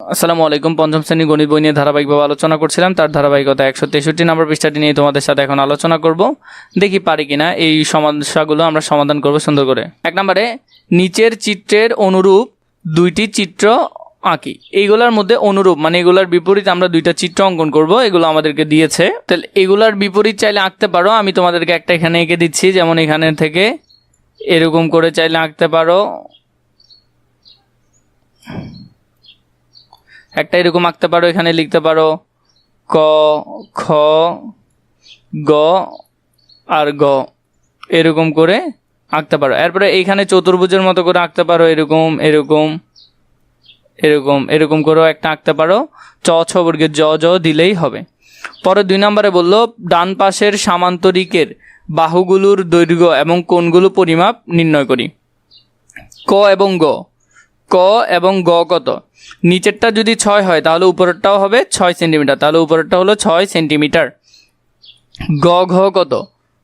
আসসালামু আলাইকুম। পঞ্চম শ্রেণী গণিত বই নিয়ে ধারাবাহিকভাবে আলোচনা করছিলাম, তার ধারাবাহিকতা 163 নম্বর পৃষ্ঠাটি নিয়ে তোমাদের সাথে এখন আলোচনা করব। দেখি পারি কিনা এই সমস্যাগুলো আমরা সমাধান করব সুন্দর করে। 1 নম্বরে নিচের চিত্রের অনুরূপ দুইটি চিত্র আঁকি। এইগুলোর মধ্যে অনুরূপ মানে এগুলার বিপরীত আমরা দুইটা চিত্র অঙ্কন করব। এগুলো আমাদেরকে দিয়েছে, তাহলে এগুলার বিপরীত চাইলে আঁকতে পারো। আমি তোমাদেরকে একটা এখানে এঁকে দিচ্ছি, যেমন এখানে থেকে এরকম করে চাইলে আঁকতে পারো, একটা এরকম আঁকতে পারো। এখানে লিখতে পারো ক, খ, গ আর গ, এরকম করে আঁকতে পারো। এরপরে এইখানে চতুর্ভুজের মতো করে আঁকতে পারো, এরকম এরকম এরকম এরকম করেও একটা আঁকতে পারো। চ ছ বর্গের জ জ দিলেই হবে। পরে 2 নম্বরে বললো ডান পাশের সামান্তরিকের বাহুগুলোর দৈর্ঘ্য এবং কোণগুলো পরিমাপ নির্ণয় করি। ক এবং গ, ক এবং গ কত? নিচেরটা যদি 6 হয় তাহলে উপরেরটাও হবে 6 সেন্টিমিটার, তাহলে উপরেরটা হলো 6 সেন্টিমিটার। গ ঘ কত?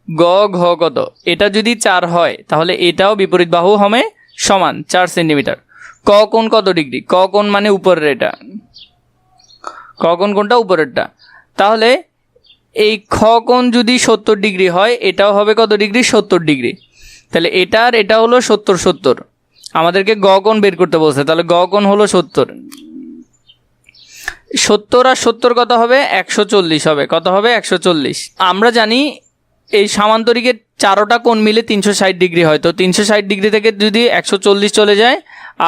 গ ঘ কত? এটা যদি 4 হয় তাহলে এটাও বিপরীত বাহু হবে সমান 4 সেন্টিমিটার। ক কোণ কত ডিগ্রি? ক কোণ মানে উপরের, এটা ক কোণ কোনটা? উপরেরটা। তাহলে এই খ কোণ যদি 70 ডিগ্রি হয় এটাও হবে কত ডিগ্রি? 70 ডিগ্রি। তাহলে এটা আর এটা হলো 70 70। আমাদেরকে গ কোণ বের করতে বলছে, তাহলে গ কোণ হলো 70। 70 আর 70 কত হবে? 140 হবে। কত হবে? 140। আমরা জানি এই সামান্তরিকের চারোটা কোণ মিলে 360 ডিগ্রি হয়, তো 360 ডিগ্রি থেকে যদি 140 চলে যায়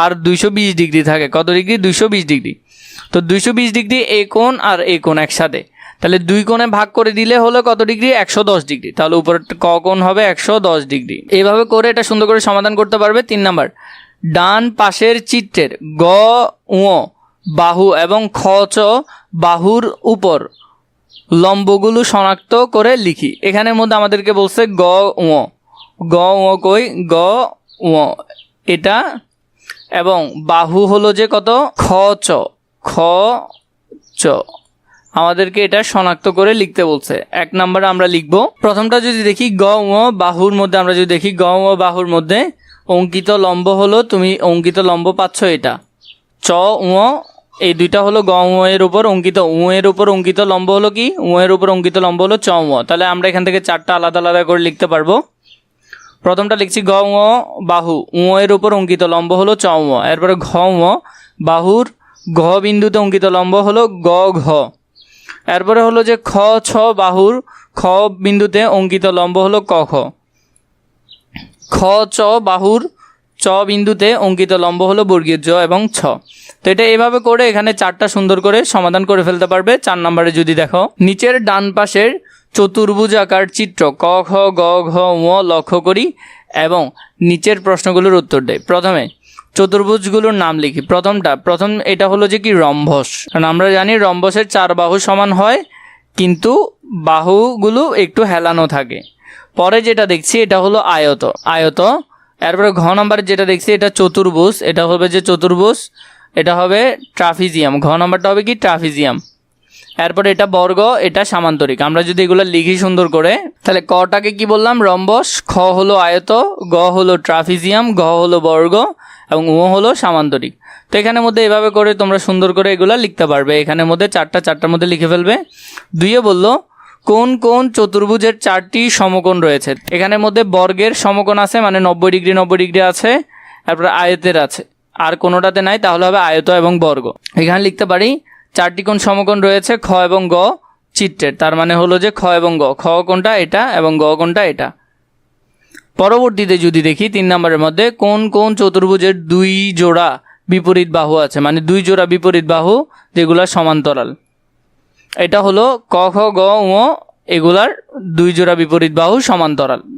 আর 220 ডিগ্রি থাকে, কত ডিগ্রি? 220 ডিগ্রি। তো 220 ডিগ্রি এই কোণ আর এই কোণ একসাথে, তাহলে দুই কোণে ভাগ করে দিলে হলো কত ডিগ্রি? 110 ডিগ্রি। তাহলে উপরে ক কোণ হবে 110 ডিগ্রি। এইভাবে করে এটা সুন্দর করে সমাধান করতে পারবে। 3 নাম্বার, ডান পাশের চিত্রের গ উ বাহু এবং খ চ বাহুর উপর লম্বগুলো শনাক্ত করে লিখি। এখানের মধ্যে আমাদেরকে বলছে গ উ, গ উ কই? গ উ এটা, এবং বাহু হলো যে কত? খ চ, খ চ আমাদেরকে এটা শনাক্ত করে লিখতে বলছে। 1 নম্বরে আমরা লিখব, প্রথমটা যদি দেখি গ উ বাহুর মধ্যে, আমরা যদি দেখি গ উ বাহুর মধ্যে অঙ্কিত লম্ব হলো, তুমি অঙ্কিত লম্ব পাচ্ছ এটা চ উ, এই দুইটা হলো গ উ এর উপর অঙ্কিত, উ এর উপর অঙ্কিত লম্ব হলো কি? উ এর উপর অঙ্কিত লম্ব হলো চ উ। তাহলে আমরা এখান থেকে 4টা আলাদা আলাদা করে লিখতে পারবো। প্রথমটা লিখছি গ উ বাহু, উ এর উপর অঙ্কিত লম্ব হলো চ উ। এরপরে ঘ উ বাহুর ঘ বিন্দুতে অঙ্কিত লম্ব হলো গ ঘ। এরপরে হলো যে খ ছ বাহুর খ বিন্দুতে অঙ্কিত লম্ব হলো ক খ। খ চ বাহুর চ বিন্দুতে অঙ্কিত লম্ব হলো বর্গীয় জ এবং ছ। তো এটা এভাবে করে এখানে 4টা সুন্দর করে সমাধান করে ফেলতে পারবে। 4 নম্বরে যদি দেখো, নিচের ডান পাশের চতুর্ভুজ আকার চিত্র ক খ গ ঘ উ লক্ষ্য করি এবং নিচের প্রশ্নগুলোর উত্তর দেয়। প্রথমে চতুর্ভুজগুলোর নাম লিখি। প্রথম এটা হলো যে কি? রম্বস। কারণ আমরা জানি রম্বসের 4 বাহু সমান হয়, কিন্তু বাহুগুলো একটু হেলানো থাকে। পরে যেটা দেখছি এটা হলো আয়ত। এরপরে ঘ নম্বরে যেটা দেখছি এটা চতুর্ভুজ, এটা হবে যে চতুর্ভুজ, এটা হবে ট্রাফিজিয়াম। ঘ নম্বরটা হবে কি? ট্রাফিজিয়াম। এরপরে এটা বর্গ, এটা সামান্তরিক। আমরা যদি এগুলো লিখি সুন্দর করে, তাহলে কটাকে কি বললাম? রম্বস, খ হলো আয়ত, গ হলো ট্রাফিজিয়াম, ঘ হলো বর্গ এবং উ হলো সামান্তরিক। তো এখানের মধ্যে এভাবে করে তোমরা সুন্দর করে এগুলো লিখতে পারবে। এখানের মধ্যে 4টার মধ্যে লিখে ফেলবে। 2 বললো কোন কোন চতুর্ভুজের 4টি সমকোণ রয়েছে। এখানের মধ্যে বর্গের সমকোণ আছে, মানে 90 ডিগ্রি 90 ডিগ্রি আছে। তারপরে আয়তের আছে, আর কোনোটাতে নাই, তাহলে হবে আয়ত এবং বর্গ। এখানে লিখতে পারি 4টি কোণ সমকোণ রয়েছে খ এবং গ চিত্রের, তার মানে হলো যে খ এবং গ, খ কোণটা এটা এবং গ কোণটা এটা। পরবর্তীতে যদি দেখি 3 নম্বরের মধ্যে কোন কোন চতুর্ভুজের 2 জোড়া বিপরীত বাহু আছে, মানে 2 জোড়া বিপরীত বাহু যেগুলা সমান্তরাল। এটা হলো ক খ গ উ, এগুলার 2 জোড়া বিপরীত বাহু সমান্তরাল।